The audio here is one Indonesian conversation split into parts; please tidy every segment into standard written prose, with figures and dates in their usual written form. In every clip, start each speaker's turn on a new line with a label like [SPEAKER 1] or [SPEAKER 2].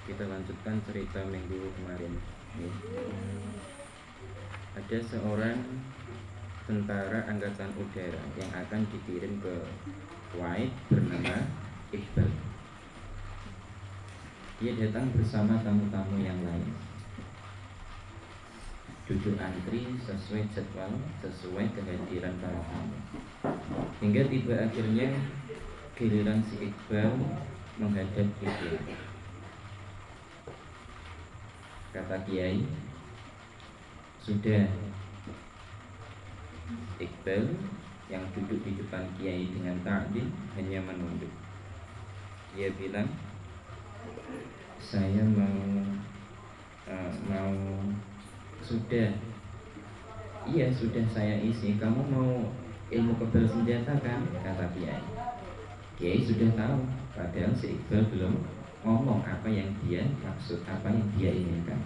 [SPEAKER 1] Kita lanjutkan cerita minggu kemarin. Ada seorang tentara angkatan udara yang akan dikirim ke Kuwait bernama Iqbal. Dia datang bersama tamu-tamu yang lain. Duduk antri sesuai jadwal, sesuai kehadiran para tamu. Hingga tiba akhirnya giliran si Iqbal menghadap kiblat. Kata Kiai, sudah. Iqbal yang duduk di depan Kiai dengan ta'zim hanya menunduk. Dia bilang, saya mau sudah. Iya, sudah saya isi. Kamu mau ilmu kebal senjata kan? Kata Kiai. Kiai sudah tahu, padahal si Iqbal belum ngomong apa yang dia maksud, apa yang dia inginkan.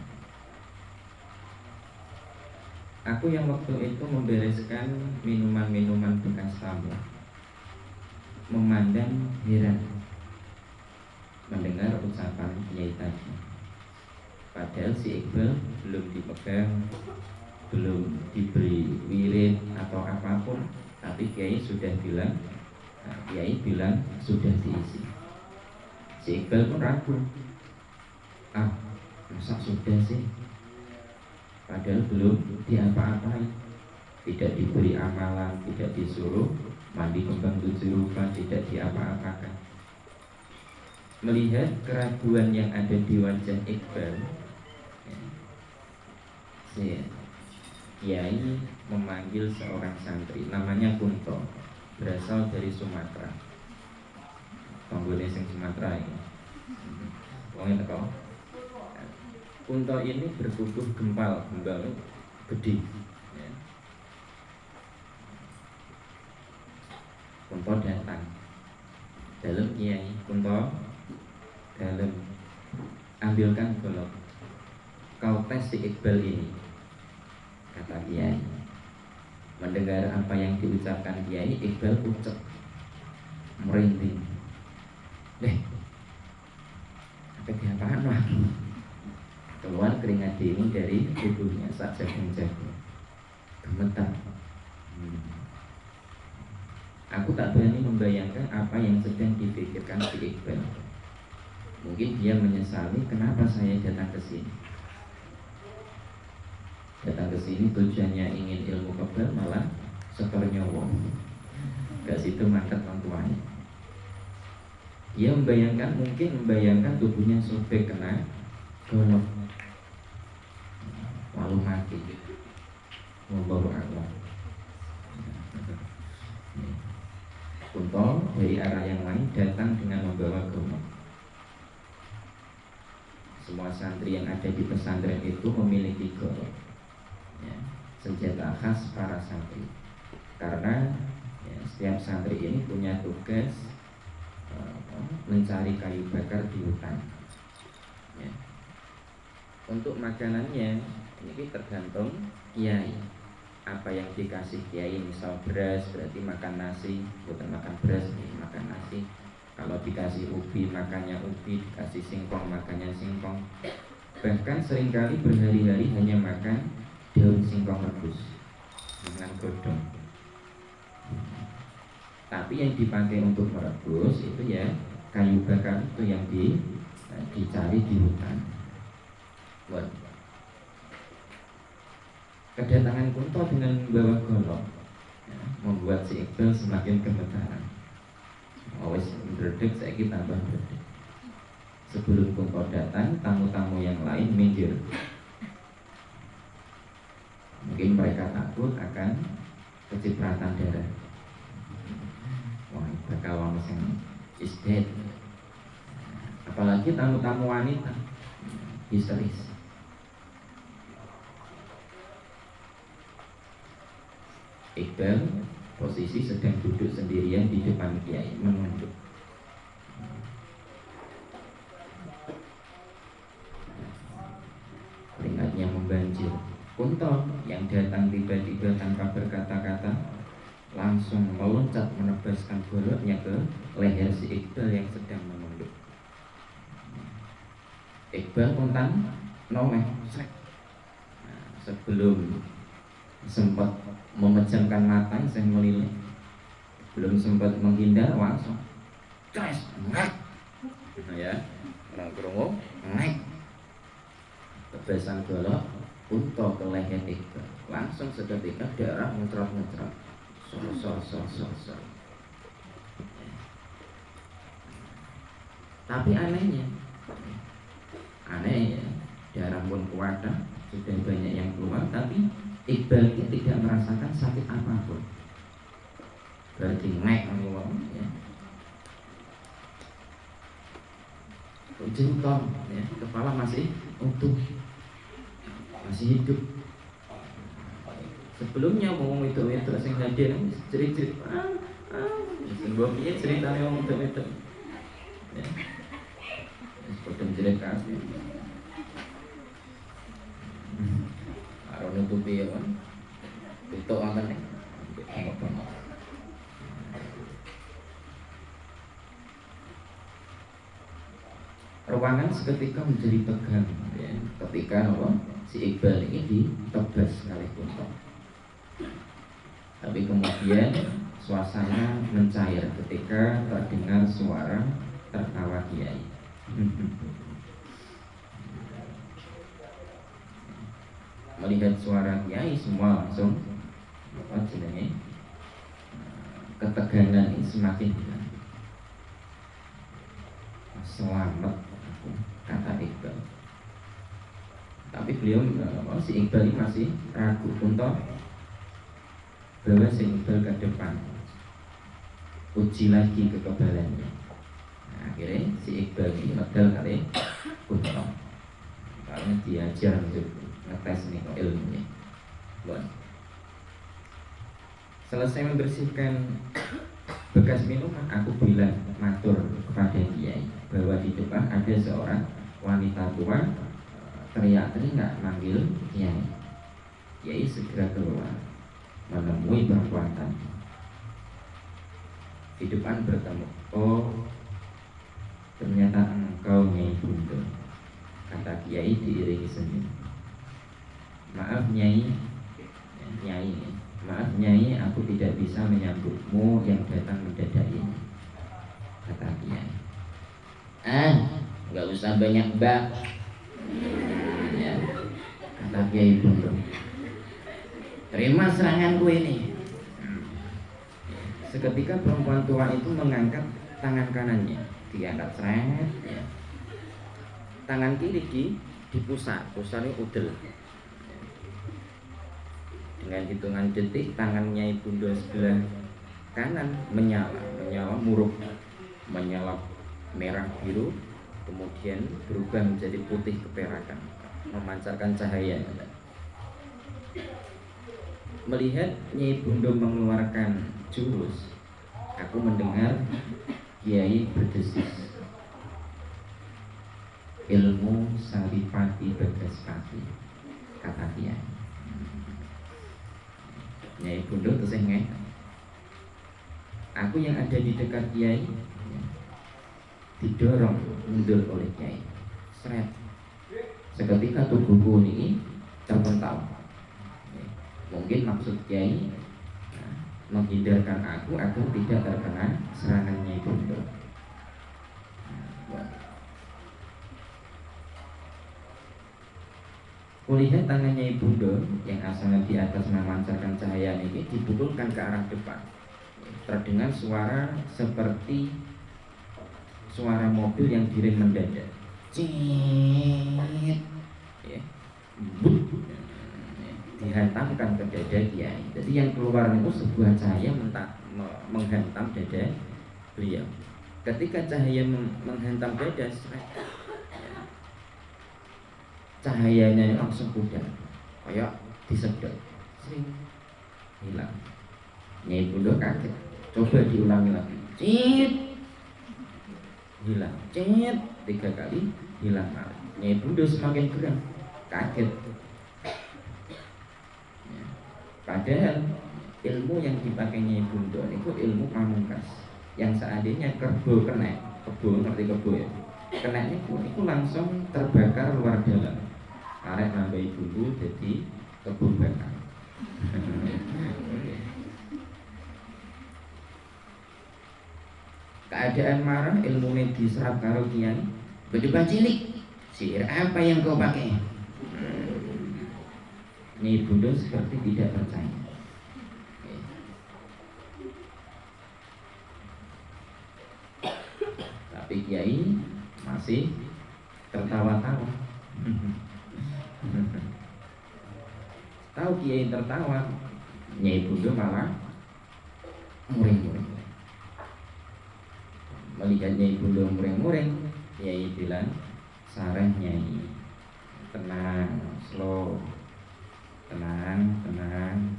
[SPEAKER 1] Aku yang waktu itu membereskan minuman-minuman bekas tamu, memandang heran mendengar ucapan Kiai tadi. Padahal si Iqbal belum dipegang, belum diberi wirid atau apapun, tapi Kiai sudah bilang, Kiai bilang sudah diisi. Si Iqbal pun ragu, masa sudah sih? Padahal belum diapa-apain, tidak diberi amalan, tidak disuruh mandi kembang 7 rupa, tidak diapa-apakan. Melihat keraguan yang ada di wajah Iqbal, Kiai memanggil seorang santri, namanya Kunto, berasal dari Sumatera. Tonggone sing Sumatera ini. Wong teko. Kunto ini bertubuh gembal gede. Kunto datang. Dalam Kiai, Kunto dalam, ambilkan golok. Kau tes si Iqbal ini, kata Kiai. Mendengar apa yang diucapkan Kiai, Iqbal ucap merinding. Apa diapaan wah? Keluar keringat dingin dari tubuhnya saat jagung-jagung. Gemetar. Aku tak berani membayangkan apa yang sedang dipikirkan si Iqbal. Mungkin dia menyesali kenapa saya datang ke sini. Datang ke sini tujuannya ingin ilmu kebal, malah setor nyawa. Gak situ mangkat orang tuanya. Dia mungkin membayangkan tubuhnya sobek kena golok, lalu mati, membawa Allah. Kunto dari arah yang lain datang dengan membawa golok. Semua santri yang ada di pesantren itu memiliki golok, senjata khas para santri. Karena setiap santri ini punya tugas mencari kayu bakar di hutan. Untuk makanannya ini tergantung Kiai. Apa yang dikasih Kiai, misal beras berarti makan nasi, bukan makan beras, makan nasi. Kalau dikasih ubi makannya ubi, dikasih singkong makannya singkong. Bahkan seringkali berhari-hari hanya makan daun singkong rebus dengan godong. Tapi yang dipakai untuk merebus itu ya kayu bakar itu yang dicari di hutan. Kedatangan Kunto dengan membawa golok membuat si Iqbal semakin gemetaran. Wes berdek, saya tambah berdek. Sebelum Kunto datang, tamu-tamu yang lain minggir. Mungkin mereka takut akan kecipratan darah. Wah, bakal wong sing is dead. Apalagi tamu-tamu wanita histeris. Iqbal posisi sedang duduk sendirian di depan Kiai menunduk. Keringatnya membanjir. Kunto yang datang tiba-tiba tanpa berkata-kata langsung meloncat menebaskan goloknya ke leher si Iqbal yang sedang menunduk. Iqbal kontan noleh srek. Nah, sebelum sempat memejamkan mata saya melilit, belum sempat menghindar langsung ces ngek. Nah, ya orang krungu ngek kebesan golok untuk ke leher Iqbal, langsung seketika darah muncrat-muncrat so. Tapi aneh ya, darah pun kuat, sudah banyak yang keluar, tapi Iqbal ini tidak merasakan sakit apapun. Berarti ngek ngomong ya. Jengkol ya, kepala masih utuh, masih hidup. Sebelumnya ngomong itu sing hadir cerit-cerit sebuah piye ceritanya ngomong itu ya. Kodem jerit kasih karo nutupi ya kan tutuk wonten nek ruangan seketika menjadi tegang ya, ketika si Iqbal ini ditebas kalih Kunto. Tapi kemudian suasana mencair ketika terdengar suara tertawa kiai. Melihat suara kiai semua langsung ketegangan ini semakin hilang. Selamat aku, kata Iqbal. Tapi beliau si Iqbal ini masih ragu untuk bahwa si Iqbal ke depan, uji lagi kekebalannya. Nah, akhirnya si Iqbal ini medal kali Kunto, karena diajar untuk ngetes nih ilmunya. Bon. Selesai membersihkan bekas minuman, aku bilang matur kepada kiai bahwa di depan ada seorang wanita tua teriak-teriak manggil kiai. Kiai segera keluar menemui perempuan tadi. Di depan bertemu, oh ternyata engkau Nyai Bundo, kata kiai diiringi senyum. Maaf Nyai, maaf Nyai, aku tidak bisa menyambutmu yang datang mendadak ini, kata kiai. Nggak usah banyak bak, ya, kata Kiai Bundo. Terima seranganku ini. Seketika perempuan tua itu mengangkat tangan kanannya, diangkat seret, ya. Tangan kiri pusarnya udel. Dengan hitungan detik tangan Nyai Bundo sebelah kanan menyala muruk, menyala merah biru, kemudian berubah menjadi putih keperakan, memancarkan cahaya. Melihat Nyai Bundo mengeluarkan jurus, aku mendengar Kiai berdesis, ilmu Saripati Bagaspati, kata Kiai. Nyai Bundo terus ngek. Aku yang ada di dekat Kiai didorong mundur oleh Kiai. Seret. Seketika tubuhku ini terpental. Mungkin maksud Kiai menghindarkan aku agar tidak terkena serangan Nyai Bundo. Kulihat tangan Nyai Bundo yang asalnya di atas memancarkan cahaya ini dipukulkan ke arah depan. Terdengar suara seperti suara mobil yang direm mendadak. Cit, ya. Dihantamkan ke dada Kiai. Jadi yang keluar itu sebuah cahaya menghantam dada beliau. Ketika cahaya menghantam dada, cahayanya langsung pudar, kayak disedot, hilang. Nyai Bundo kaget, coba diulangi lagi, cit, hilang, cit, 3 kali hilang. Nyai Bundo semakin geram, kaget. Padahal ilmu yang dipakai Nyai Bundo itu ilmu pamungkas, yang seandainya kebo kena, kebo ngerti kebo ya, kena itu langsung terbakar luar dalam. Arek nambahi bumbu jadi kebun bakar. Keadaan marah ilmunya diserap karo kiai. Berdebat cilik. Sihir apa yang kau pakai? Nyai Bundo seperti tidak percaya. Tapi kiai masih tertawa-tawa. Tahu kiai tertawa, Nyai Bundo malah muring-muring. Melihat Nyai Bundo muring-muring, Nyai bilang, "Sareh Nyai, tenang, slow, tenang, tenang.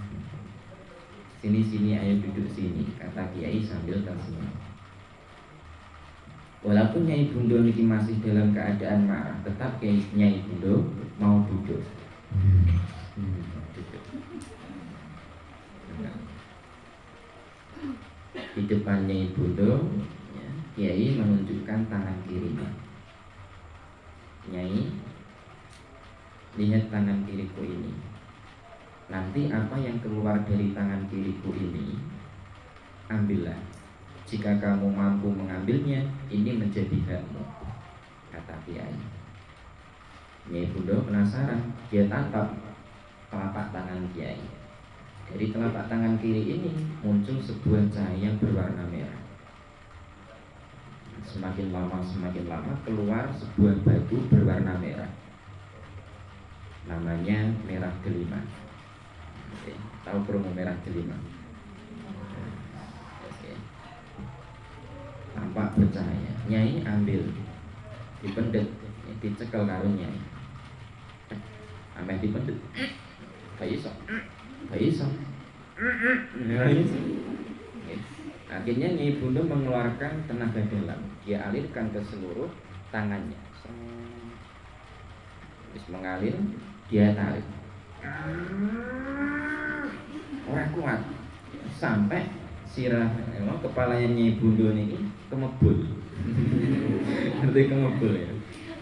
[SPEAKER 1] Sini, ayo duduk sini," kata kiai sambil tersenyum. Walaupun Nyai Bundo niki masih dalam keadaan marah, tetap Nyai Bundo mau duduk. Duduk. Di depan Nyai Bundo, kiai menunjukkan tangan kirinya. Nyai, lihat tangan kiriku ini. Nanti apa yang keluar dari tangan kiriku ini, ambillah. Jika kamu mampu mengambilnya, ini menjadi hakmu, kata kiai. Nyai Bundo penasaran, dia tatap telapak tangan kiai. Dari telapak tangan kiri ini muncul sebuah cahaya berwarna merah. Semakin lama keluar sebuah batu berwarna merah. Namanya merah delima. Oke, tahu promo merah delima? Oke. Tampak bercahaya. Nyai ambil, dipendet, dicekel karo Nyai. Ameh dipendet. Gak iso. Akhirnya Nyai Bundo mengeluarkan tenaga dalam. Dia alirkan ke seluruh tangannya. Terus mengalir, dia tarik. Orang kuat sampai sirah kepalanya Nyai Bundo ini kemebul. Ngerti kemebul ya?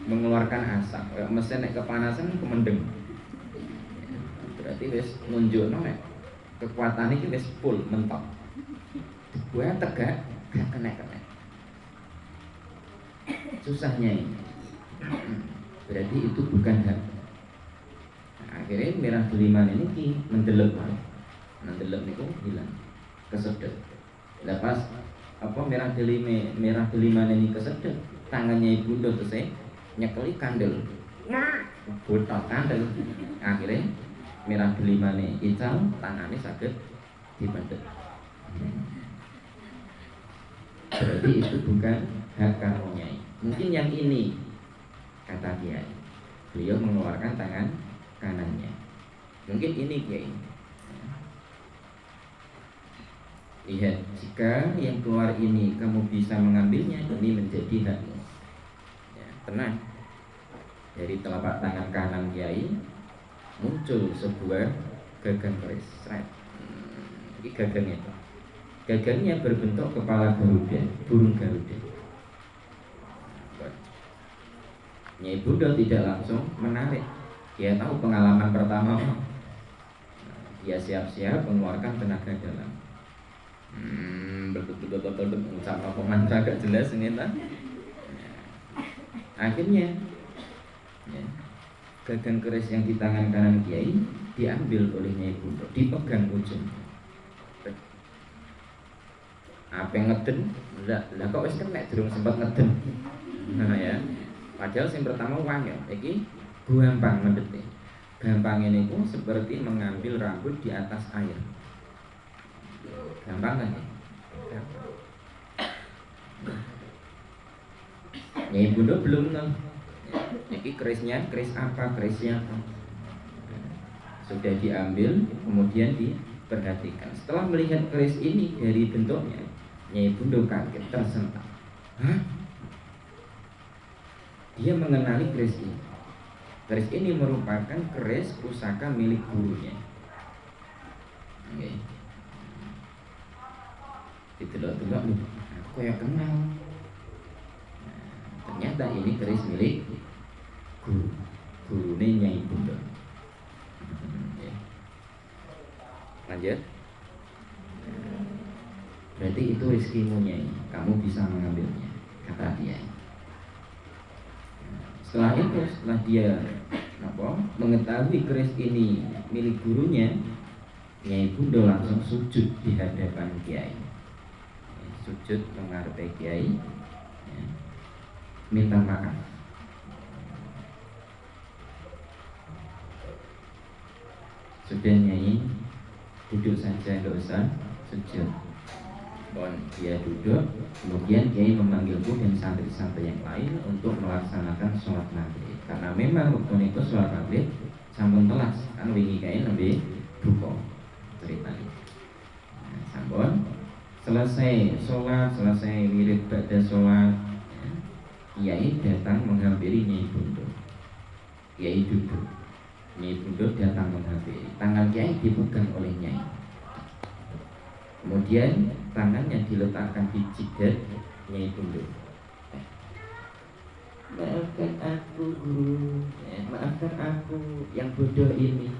[SPEAKER 1] Mengeluarkan asap. Mesin nek kepanasan kemendeng. Berarti wis nunjukno nek kekuatan iki wis full mentok. Gue tegak, gak kena. Susahnya ini. Berarti itu bukan hak. Akhirnya merah delima ini mendelep niku hilang, kesedot. Lepas apa merah delima ini kesedot, tangannya Ibu Bundo terus nyekeli kandel. Botol kandel. Akhirnya merah delima ini ical, tangannya sakit dibentuk. Berarti itu bukan hak kamu Nyai. Mungkin yang ini, kata Kiai. Beliau mengeluarkan tangan kanannya. Mungkin ini Kiai. Lihat, jika yang keluar ini kamu bisa mengambilnya, ini menjadi hakmu. Ya, tenang. Dari telapak tangan kanan Kiai muncul sebuah gagang keris. Ini gagangnya itu. Gagangnya berbentuk kepala Garuda, burung Garuda. Nyai Bundo tidak langsung menarik. Dia tahu pengalaman pertama. Dia siap-siap mengeluarkan tenaga dalam. Betul-betul sama pemantra agak jelas ini tak. Akhirnya gagang keris yang di tangan kanan Kiai diambil oleh Nyai Bundo, dipegang ujung. Apa ngeden? Lah kok wis kena durung sempat ngeden. Nah ya. Padahal yang pertama wangel, iki gampang mendete. Gampang ini pun seperti mengambil rambut di atas air. Gampang kan ya? Nyai Bundo belum ngeh. Iki kerisnya, keris apa? Kerisnya apa? Sudah diambil, kemudian diperhatikan. Setelah melihat keris ini dari bentuknya, Nyai Bundo kaget, tersentak. Hah? Dia mengenali keris ini. Keris ini merupakan keris pusaka milik gurunya. Oke. Didelok-delok nih, aku ya kenal. Ternyata ini keris milik guru, gurunya Nyai Bundo. Ya. Lanjut. Berarti itu rezekimu Nyai, kamu bisa mengambilnya, kata dia. Setelah itu, setelah dia mengetahui keris ini milik gurunya, Nyai Bundo langsung sujud di hadapan Kiai. Sujud menghadapi Kiai, ya, minta maaf. Sudah Nyai, duduk saja, nggak usah sujud. Bon, dia duduk, kemudian Kiai memanggilku dan santri-santri yang lain untuk melaksanakan sholat maghrib. Karena memang waktu itu sholat maghrib sampun telas, kan wingi Kiai lebih duka ceritanya. Nah, sampun selesai sholat, selesai wirid ba'da sholat, ya, Kiai datang menghampiri Nyai Bundo. Kiai duduk, Nyai Bundo datang menghampiri. Tangan Kiai dipegang oleh Nyai. Kemudian tangannya diletakkan di jidat Nyai Bundo. Maafkan aku guru, maafkan aku yang bodoh ini.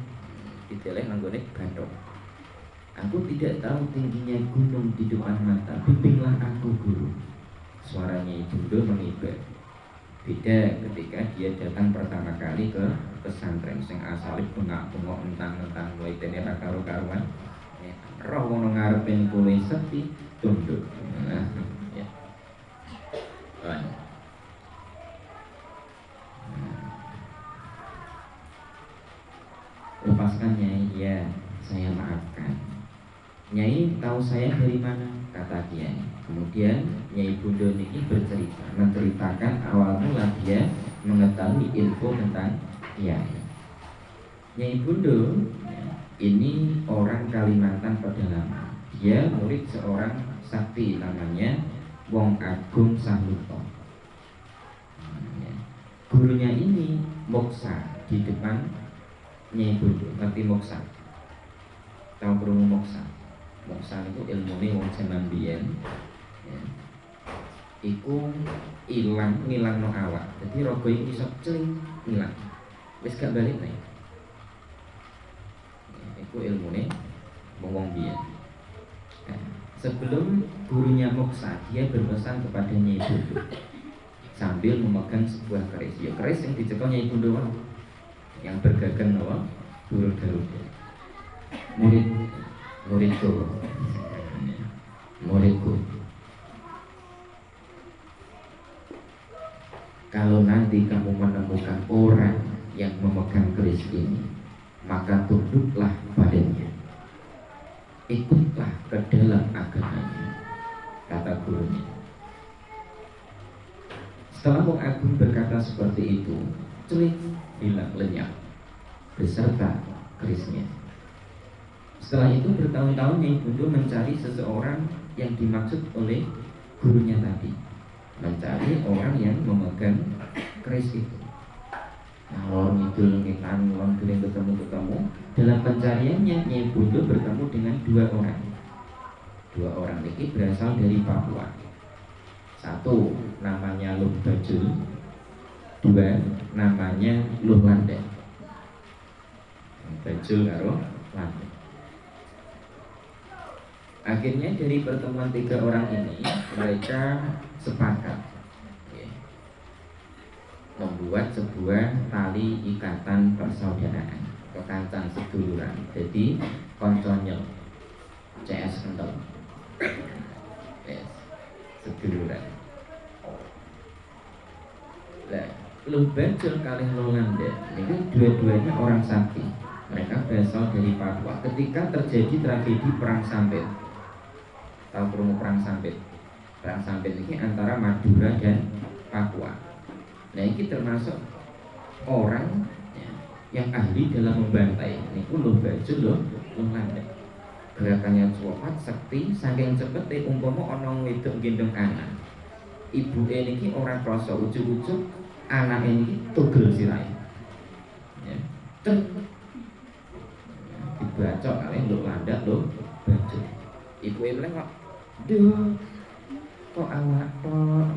[SPEAKER 1] Diteleh nanggone bathok. Aku tidak tahu tingginya gunung di depan mata. Bimbinglah aku guru. Suara Nyai Bundo mengibar. Beda ketika dia datang pertama kali ke pesantren sing asale bengak-bengok entang-entang mulai dene ra karo-karuan. Roh ngono ngarepen kowe sepi tunduk. Ya. Lepaskan Nyai, ya saya maafkan. Nyai tahu saya dari mana? Kata Kiai. Kemudian Nyai Bundo ini bercerita, menceritakan awal mula dia mengetahui info tentang Kiai. Nyai Bundo ini orang Kalimantan Pedalaman. Dia murid seorang sakti namanya Wong Agung Sahuto. Gurunya ini moksa di depan Nyai Bundo. Ngerti moksa? Tahu krungu moksa? Moksa itu ilmune wong jaman biyen. Ya. Iku ngilangno awak. Jadi rogo iki iso celing ngilang. Wis gak balik nih. Itu ilmune wong biyen. Nah, sebelum gurunya moksa, dia berpesan kepada Nyai Bundo sambil memegang sebuah keris. Ya keris yang dicekel Nyai Bundo yang bergagan nawa burung garuda. Muridku. Kalau nanti kamu menemukan orang yang memegang keris ini, maka tunduklah padanya, ikutlah ke dalam agamanya, kata gurunya. Setelah Wong Agung berkata seperti itu, celik hilang lenyap beserta kerisnya. Setelah itu bertahun-tahun Nyai Bundo mencari seseorang yang dimaksud oleh gurunya tadi, mencari orang yang memegang keris itu. Ngalor ngidul ngitan ngalor kering ketemu. Dalam pencariannya Nyai Bundo bertemu dengan dua orang. Dua orang ini berasal dari Papua. Satu namanya Luh Bajul, dua namanya Luh Lande. Bajul karo Lande. Akhirnya dari pertemuan tiga orang ini mereka sepakat membuat sebuah tali ikatan persaudaraan, kekancan seduluran. Jadi konconyo CS kental, yes, seduluran. Lah, Luh Bajul kalih Lolanda ini dua-duanya orang sakti. Mereka berasal dari Papua. Ketika terjadi tragedi perang Sampit, tahu krungu perang Sampit? Perang Sampit ini antara Madura dan Papua. Nah ini termasuk orang ya, yang ahli dalam membantai. Ini Luh Bajul Luh Landa. Gerakannya cepat, sakti, saking cepet umpama ana wedok gendong anak. Ibuke niki ora krasa ujug-ujug anake niki tugel sirahe. Ya. Dibacok kalih Luh Landa Luh Bajul. Ibuke mleng kok, "Duh, kok awak kok?"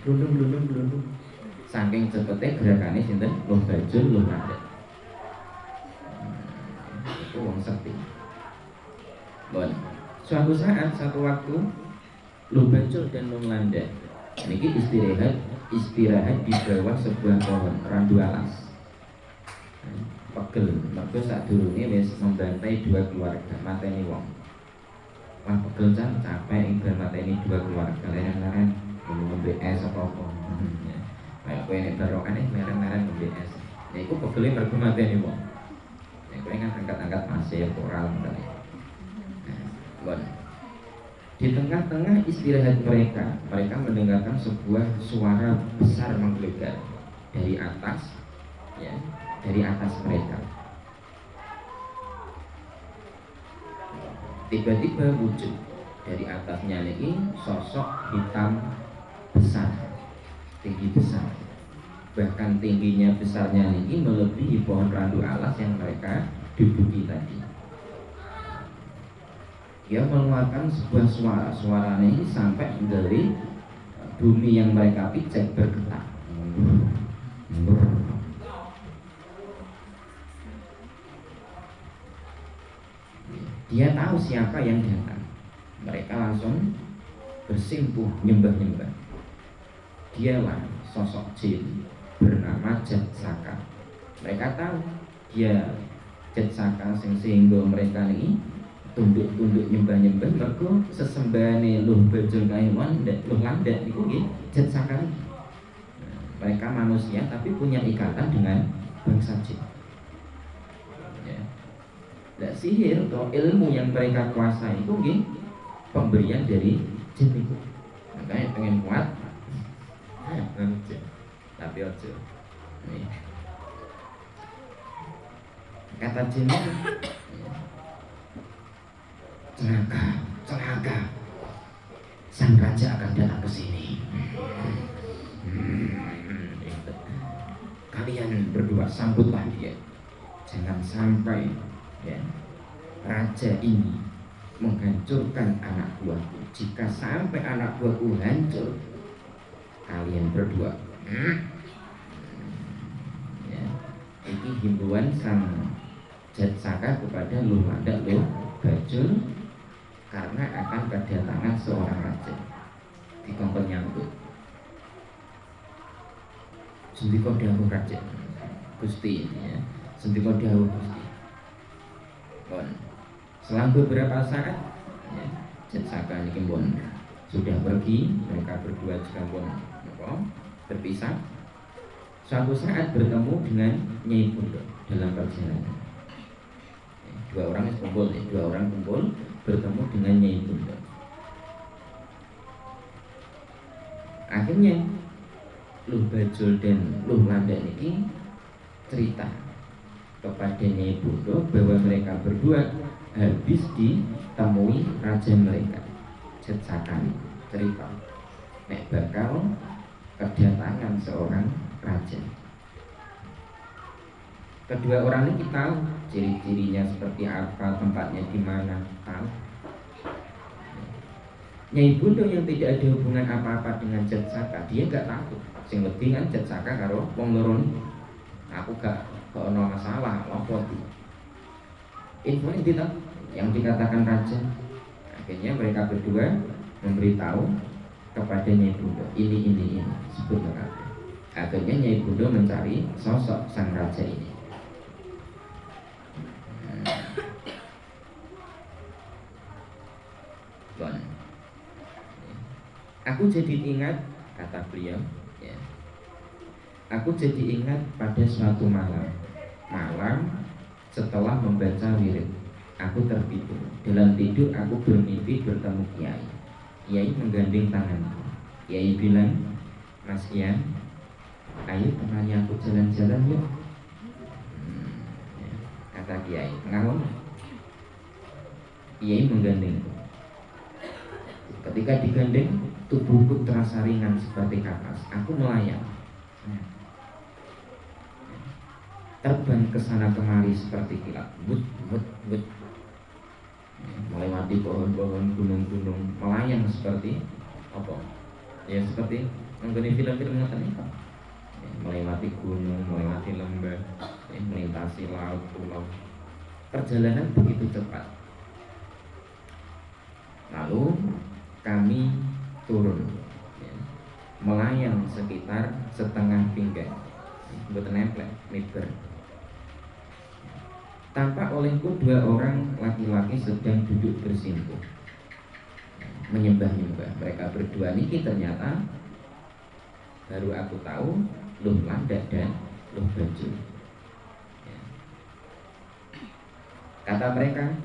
[SPEAKER 1] Blundung. Saking cepete gerakane sinten? Luh Bajul, Luh Landhek. Itu wong sekti. Bon. Suatu saat, satu waktu, Luh Bajul dan Luh Landhek niki istirahat di bawah sebuah pohon randu alas. Pegel, mergo sadurunge wis membantai dua keluarga, mateni wong. Wah pegel jan capek ibarat mateni dua keluarga, leren-leren ngombe es apa-apa. Kayak kowe nek barokan leren-leren ngombe es. Ya iku pegele mergo mateni wong. Ya kowe kan angkat-angkat pasir, koral ngoten. Bon. Di tengah-tengah istirahat mereka mendengarkan sebuah suara besar menggelegar dari atas, ya, dari atas mereka. Tiba-tiba wujud dari atasnya ini sosok hitam besar, tinggi besar. Bahkan tingginya besarnya ini melebihi pohon randu alas yang mereka duduki tadi. Dia mengeluarkan sebuah suaranya ini sampai dari bumi yang mereka pijak bergetar. Dia tahu siapa yang datang. Mereka langsung bersimpuh nyembah-nyembah. Dialah sosok jin bernama Jatsaka. Mereka tahu dia Jatsaka sehingga mereka ini tunduk-tunduk nyembah-nyembah mergo sesembahane Luh Bajul kaliwan Luh Landhek niku nggih Jatsaka. Mereka manusia tapi punya ikatan dengan bangsa jin. Ya. Nah, sihir atau ilmu yang mereka kuasai itu nggih pemberian dari jin itu. Makanya pengen kuat tapi ojo. Kata jin celaka, sang raja akan datang ke sini. Kalian berdua sambutlah dia. Jangan sampai ya, raja ini menghancurkan anak buahku. Jika sampai anak buahku hancur, kalian berdua. Ya, ini himbauan sang Jatsaka kepada Luh Landhek, Luh Bajul, karena akan kedatangan seorang raja. Dikongkon nyambut. Sendika dawuh raja Gusti ya. Sendika dawuh Gusti. Bon. Selang beberapa saat ya, Jatsaka niki pun sudah pergi, mereka berdua juga pun berpisah. Suatu saat bertemu dengan Nyai Bundha dalam perjalanan. Dua orang kumpul bertemu dengan Nyai Bundha. Akhirnya Luh Bajul dan Luh Landhek ini cerita kepada Nyai Bundha bahwa mereka berdua habis ditemui raja mereka Jatsaka. Cerita nek bakal kedatangan seorang raja. Kedua orang ini kita tahu ciri-cirinya seperti apa, tempatnya di mana, tahu. Nyai Bundha yang tidak ada hubungan apa-apa dengan Jatsaka, dia gak takut. Sing lebih kan Jatsaka karo wong loro niku. Aku gak ono masalah, apa itu. Info yang dikatakan raja. Akhirnya mereka berdua memberitahu kepada Nyai Bundha ini sebut nama. Akhirnya Nyai Bundha mencari sosok sang raja ini. Bon. Aku jadi ingat, kata beliau ya. Aku jadi ingat pada suatu malam setelah membaca wirid, aku tertidur. Dalam tidur aku bermimpi bertemu Kiai. Kiai menggandeng tanganku. Kiai bilang, Mas Ian, ayo temani aku jalan-jalan yuk. Kata Kiai, ngawon. Kiai menggandengku. Ketika digandeng, tubuhku terasa ringan seperti kapas. Aku melayang, terbang ke sana kemari seperti kilat, but. Melewati pohon-pohon, gunung-gunung, melayang seperti apa? Ya seperti Mengenai film-film ngoten niku. Melewati gunung, melewati lembah, melintasi laut, pulau. Perjalanan begitu cepat. Lalu kami turun, melayang sekitar setengah pinggang, buat nempel, miber. Tampak olehku 2 orang laki-laki sedang duduk bersimpuh, menyembah-nyembah. Mereka berdua niki ternyata baru aku tahu Luh Landak dan Luh Baju. Kata mereka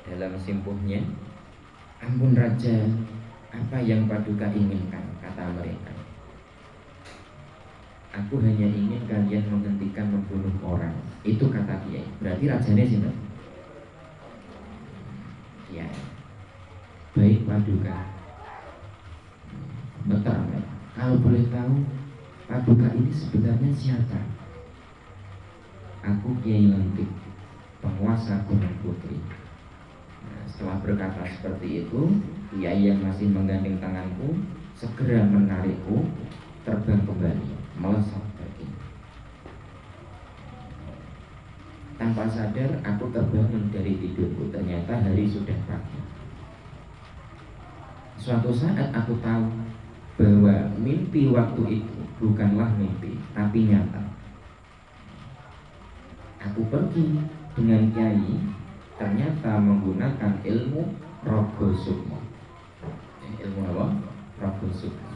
[SPEAKER 1] dalam simpuhnya, ampun Raja, apa yang Paduka inginkan? Kata mereka. Aku hanya ingin kalian menghentikan membunuh orang. Itu kata Kiai. Berarti rajanya siapa? Ya. Baik Paduka. Betul. Kalau boleh tahu, Paduka ini sebenarnya siapa? Aku Kiai Lentik, penguasa Gunung Putri. Nah, setelah berkata seperti itu, Kiai yang masih menggandeng tanganku segera menarikku terbang kembali, melesat pergi. Tanpa sadar aku terbangun dari tidurku. Ternyata hari sudah pagi. Suatu saat aku tahu bahwa mimpi waktu itu bukanlah mimpi, tapi nyata. Aku pergi dengan Kiai, ternyata menggunakan ilmu Rogo Sukmo. Ilmu apa? Rogo Sukmo.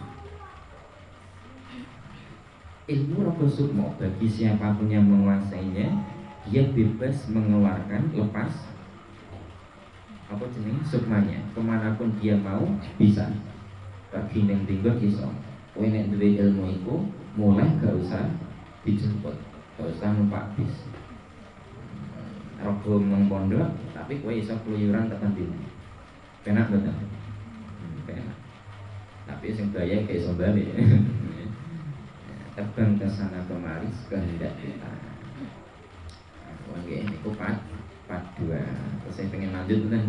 [SPEAKER 1] Ilmu Rogo Sukmo bagi siapapun yang menguasainya, dia bebas mengeluarkan lepas apa jenis sukmanya, kemanapun dia mau bisa. Pergi neng tinggal iso. Kowe nek duwe ilmu iku mulai gak usah dijemput, gak usah numpak bis. Rogo nang pondok, tapi kowe iso keluyuran tekan ndi. Penak bener. Penak. Tapi sing bahaya kayak iso bali. Terbang ke sana kemari kehendak kita. Oke, niku part 2. Terus saya pengen lanjut kan.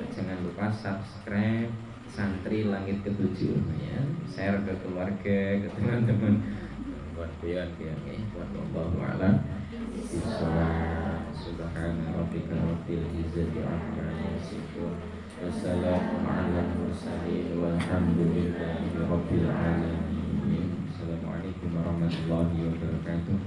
[SPEAKER 1] Jangan lupa subscribe Santri Langit Ketujuh ya. Share ke keluarga, ke teman-teman. Buat kuyan ya, buat Allahu a'lam. Subhana rabbika rabbil izzati amma yasifun. Wassalamu ala mursalin walhamdulillahi rabbil alamin. Assalamualaikum warahmatullahi wabarakatuh.